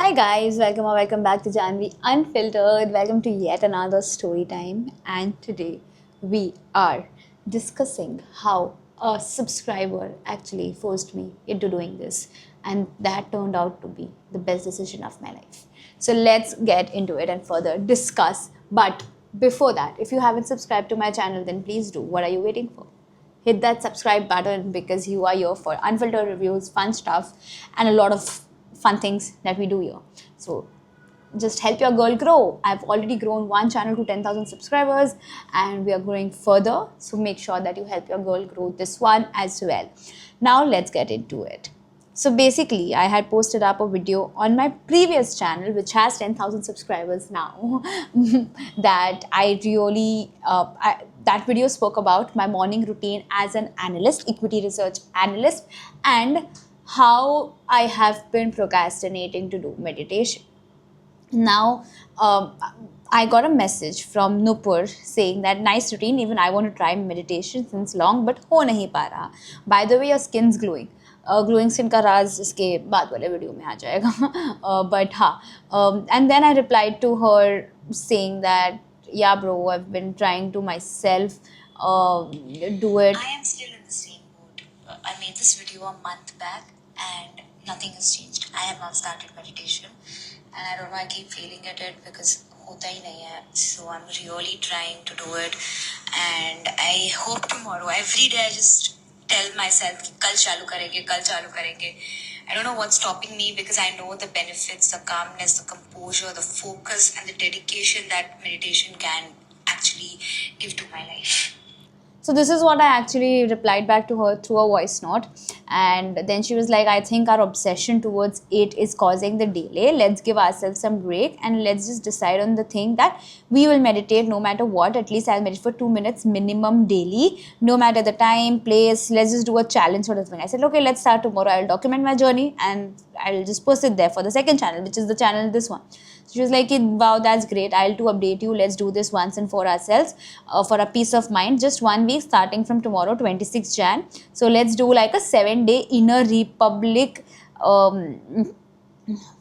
Hi guys, welcome or welcome back to Janvi Unfiltered. Welcome to yet another story time. And today we are discussing how a subscriber actually forced me into doing this, and that turned out to be the best decision of my life. So let's get into it and further discuss. But before that, if you haven't subscribed to my channel, then please do. What are you waiting for? Hit that subscribe button because you are here for unfiltered reviews, fun stuff, and a lot of fun things that we do here. So just help your girl grow. I've already grown one channel to 10,000 subscribers and we are growing further. So make sure that you help your girl grow this one as well. Now let's get into it. So basically, I had posted up a video on my previous channel, which has 10,000 subscribers now, that I really, that video spoke about my morning routine as an analyst, equity research analyst, and how I have been procrastinating to do meditation. Now, I got a message from Nupur saying that nice routine, even I want to try meditation since long, but ho nahi pa raha. By the way, your skin's glowing. Glowing skin का राज इसके बाद वाले video में आ जाएगा but हाँ and then I replied to her saying that yeah bro I have been trying to myself do it. I am still in the same mood. I made this video a month back and nothing has changed. I have not started meditation and I don't know, I keep failing at it because hota hi nahi hai. So I'm really trying to do it and I hope tomorrow, every day I just tell myself कि कल चालू करेंगे. I don't know what's stopping me because I know the benefits, the calmness, the composure, the focus and the dedication that meditation can actually give to my life. So this is what I actually replied back to her through a voice note, and then she was like, I think our obsession towards it is causing the delay. Let's give ourselves some break and let's just decide on the thing that we will meditate no matter what. At least I'll meditate for 2 minutes minimum daily, no matter the time, place. Let's just do a challenge sort of thing. I said, okay, let's start tomorrow. I'll document my journey and I'll just post it there for the second channel, which is the channel this one. So she was like, wow, that's great. I'll to update you. Let's do this once and for ourselves, for a peace of mind. Just 1 week starting from tomorrow, 26th Jan. So let's do like a 7-day inner republic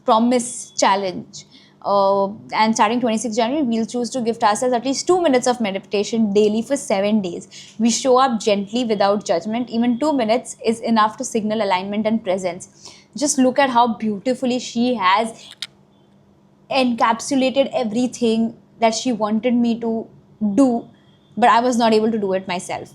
promise challenge. And starting 26th January, we'll choose to gift ourselves at least 2 minutes of meditation daily for 7 days. We show up gently without judgment. Even 2 minutes is enough to signal alignment and presence. Just look at how beautifully she has encapsulated everything that she wanted me to do, but I was not able to do it myself.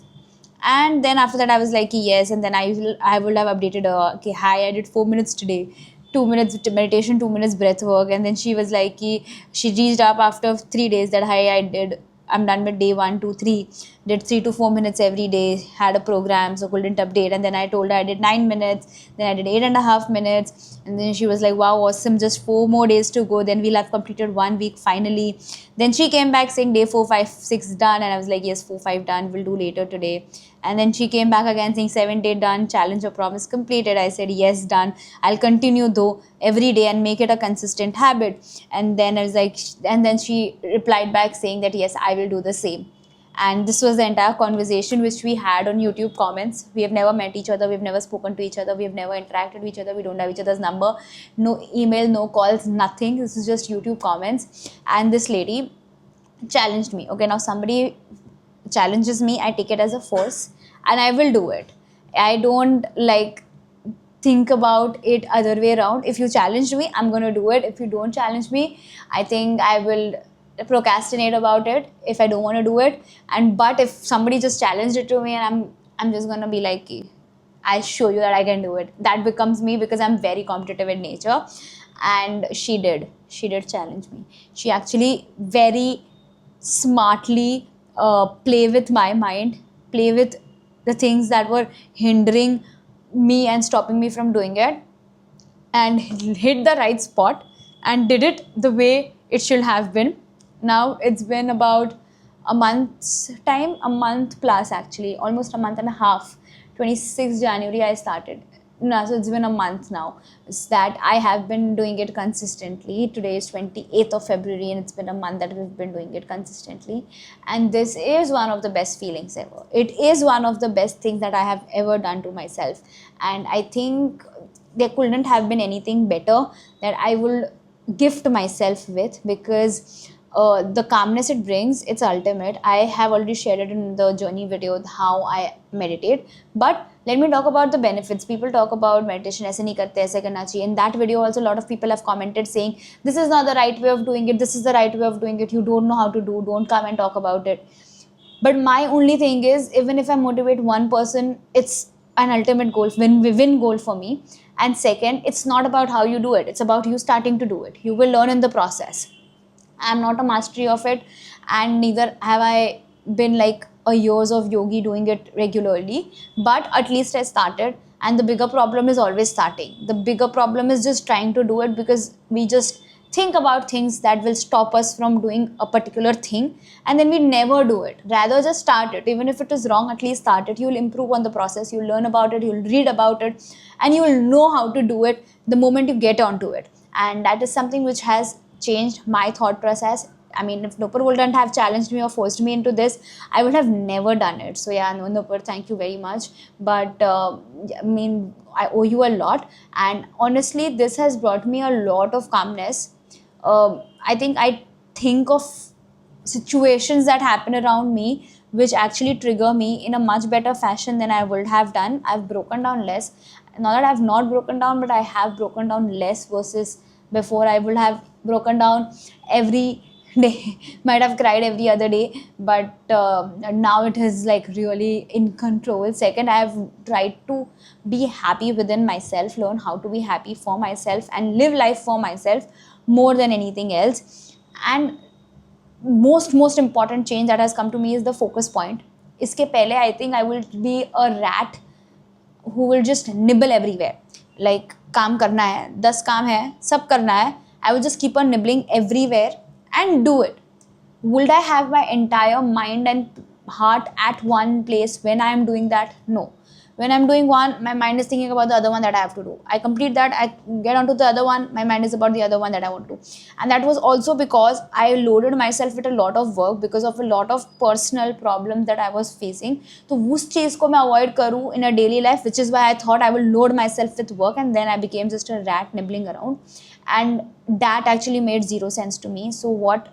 And then after that I was like, yes. And then I would have updated her, okay, hi, I did 4 minutes today, 2 minutes meditation, 2 minutes breath work. And then she was like, she reached up after 3 days that, hi, I'm done with day 1, 2, 3, did 3 to 4 minutes every day, had a program, so couldn't update. And then I told her I did 9 minutes, then I did 8.5 minutes. And then she was like, wow, awesome, just 4 more days to go, then we'll have completed 1 week finally. Then she came back saying day 4, 5, 6 done. And I was like, yes, 4, 5 done, we'll do later today. And then she came back again saying 7 day done, challenge or promise completed. I said, yes, done. I'll continue though every day and make it a consistent habit. And then I was like, and then she replied back saying that, yes, I will do the same. And this was the entire conversation which we had on YouTube comments. We have never met each other. We've never spoken to each other. We've never interacted with each other. We don't have each other's number. No email, no calls, nothing. This is just YouTube comments. And this lady challenged me. Okay, now somebody challenges me, I take it as a force and I will do it. I don't like think about it other way around. If you challenge me, I'm going to do it. If you don't challenge me, I think I will procrastinate about it if I don't want to do it. And but if somebody just challenged it to me and I'm just going to be like, I'll show you that I can do it. That becomes me because I'm very competitive in nature. And she did challenge me. She actually very smartly play with my mind, play with the things that were hindering me and stopping me from doing it, and hit the right spot and did it the way it should have been. Now it's been about a month's time, a month plus actually, almost a month and a half. 26th January I started. No, so it's been a month now. It's that I have been doing it consistently. Today is 28th of February and it's been a month that we've been doing it consistently. And this is one of the best feelings ever. It is one of the best things that I have ever done to myself. And I think there couldn't have been anything better that I will gift myself with, because the calmness it brings, it's ultimate. I have already shared it in the journey video how I meditate, but let me talk about the benefits. People talk about meditation ऐसे नहीं करते, ऐसे करना चाहिए. In that video also, a lot of people have commented saying this is not the right way of doing it, this is the right way of doing it, you don't know how to do, don't come and talk about it. But my only thing is, even if I motivate one person, it's an ultimate goal, win goal for me. And second, it's not about how you do it, it's about you starting to do it. You will learn in the process. I'm not a mastery of it, and neither have I been like a years of yogi doing it regularly, but at least I started. And the bigger problem is always starting. The bigger problem is just trying to do it, because we just think about things that will stop us from doing a particular thing, and then we never do it. Rather, just start it. Even if it is wrong, at least start it. You'll improve on the process, you'll learn about it, you'll read about it, and you will know how to do it the moment you get onto it. And that is something which has changed my thought process. I mean, if Nupur wouldn't have challenged me or forced me into this, I would have never done it. So yeah, no, Nupur, thank you very much. But I mean, I owe you a lot. And honestly, this has brought me a lot of calmness. I think of situations that happen around me which actually trigger me in a much better fashion than I would have done. I've broken down less. Not that I've not broken down, but I have broken down less versus before. I would have broken down every day, might have cried every other day, but now it is like really in control. Second, I have tried to be happy within myself, learn how to be happy for myself and live life for myself more than anything else. And most important change that has come to me is the focus point. Iske pehle, I think I will be a rat who will just nibble everywhere. Like, काम करना है, 10 काम है, सब करना है, I will just keep on nibbling everywhere and do it. Would I have my entire mind and heart at one place when I am doing that? No. When I'm doing one, my mind is thinking about the other one that I have to do. I complete that, I get onto the other one, my mind is about the other one that I want to do. And that was also because I loaded myself with a lot of work because of a lot of personal problems that I was facing. So उस चीज़ को मैं avoid करूँ in a daily life, which is why I thought I will load myself with work, and then I became just a rat nibbling around. And that actually made zero sense to me. So what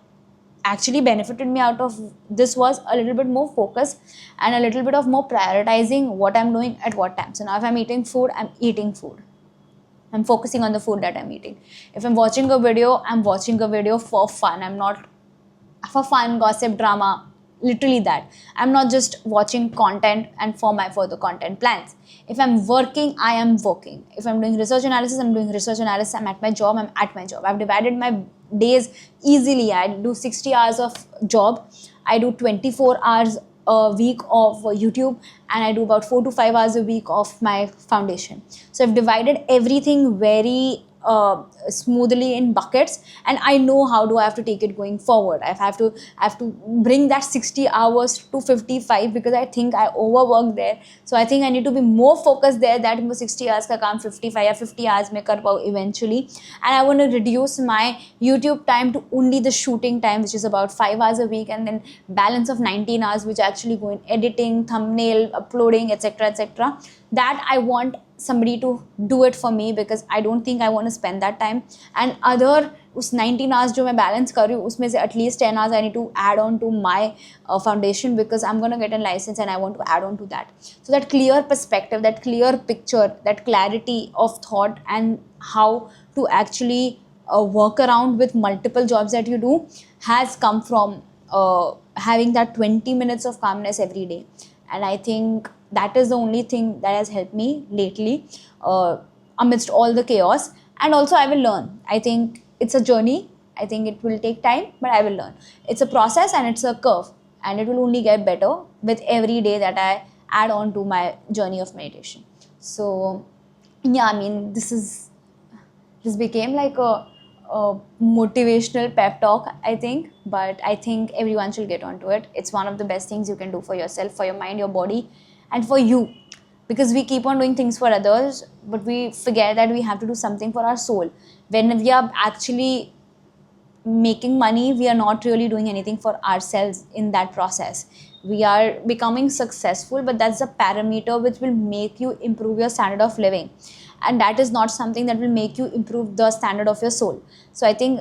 actually benefited me out of this was a little bit more focus and a little bit of more prioritizing what I'm doing at what time. So now if I'm eating food, I'm eating food. I'm focusing on the food that I'm eating. If I'm watching a video, I'm watching a video for fun. I'm not for fun, gossip, drama, literally that. I'm not just watching content and for the content plans. If I'm working, I am working. If I'm doing research analysis, I'm doing research analysis. I'm at my job, I'm at my job. I've divided my days easily. I do 60 hours of job. I do 24 hours a week of YouTube, and I do about 4 to 5 hours a week of my foundation. So I've divided everything very smoothly in buckets, and I know how do I have to take it going forward. I have to bring that 60 hours to 55 because I think I overworked there. So I think I need to be more focused there, that 60 hours ka kaam 55 or 50 hours mein kar pao eventually. And I want to reduce my YouTube time to only the shooting time, which is about 5 hours a week, and then balance of 19 hours which actually go in editing, thumbnail, uploading, etc. etc. That I want somebody to do it for me, because I don't think I want to spend that time. And other उस 19 hours जो मैं balance कर रही हूँ उसमें से at least 10 hours I need to add on to my foundation, because I'm going to get a license and I want to add on to that. So that clear perspective, that clear picture, that clarity of thought and how to actually work around with multiple jobs that you do has come from having that 20 minutes of calmness every day. And I think that is the only thing that has helped me lately amidst all the chaos. And also I will learn. I think it's a journey. I think it will take time, but I will learn. It's a process and it's a curve, and it will only get better with every day that I add on to my journey of meditation. So yeah, I mean, this became like a motivational pep talk, I think, but I think everyone should get onto it. It's one of the best things you can do for yourself, for your mind, your body, and for you. Because we keep on doing things for others, but we forget that we have to do something for our soul. When we are actually making money, we are not really doing anything for ourselves in that process. We are becoming successful, but that's a parameter which will make you improve your standard of living. and that is not something that will make you improve the standard of your soul. So I think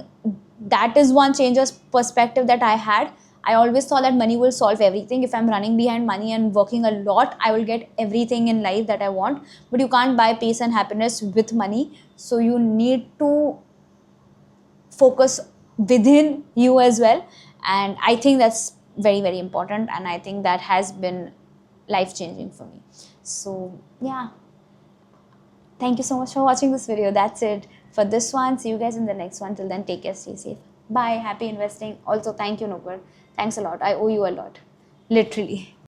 that is one change of perspective that I had. I always thought that money will solve everything. If I'm running behind money and working a lot, I will get everything in life that I want. But you can't buy peace and happiness with money. So you need to focus within you as well. And I think that's very, very important. And I think that has been life changing for me. So, yeah. Thank you so much for watching this video. That's it for this one. See you guys in the next one. Till then, take care, stay safe. Bye. Happy investing. Also, thank you, Nupur. Thanks a lot. I owe you a lot. Literally.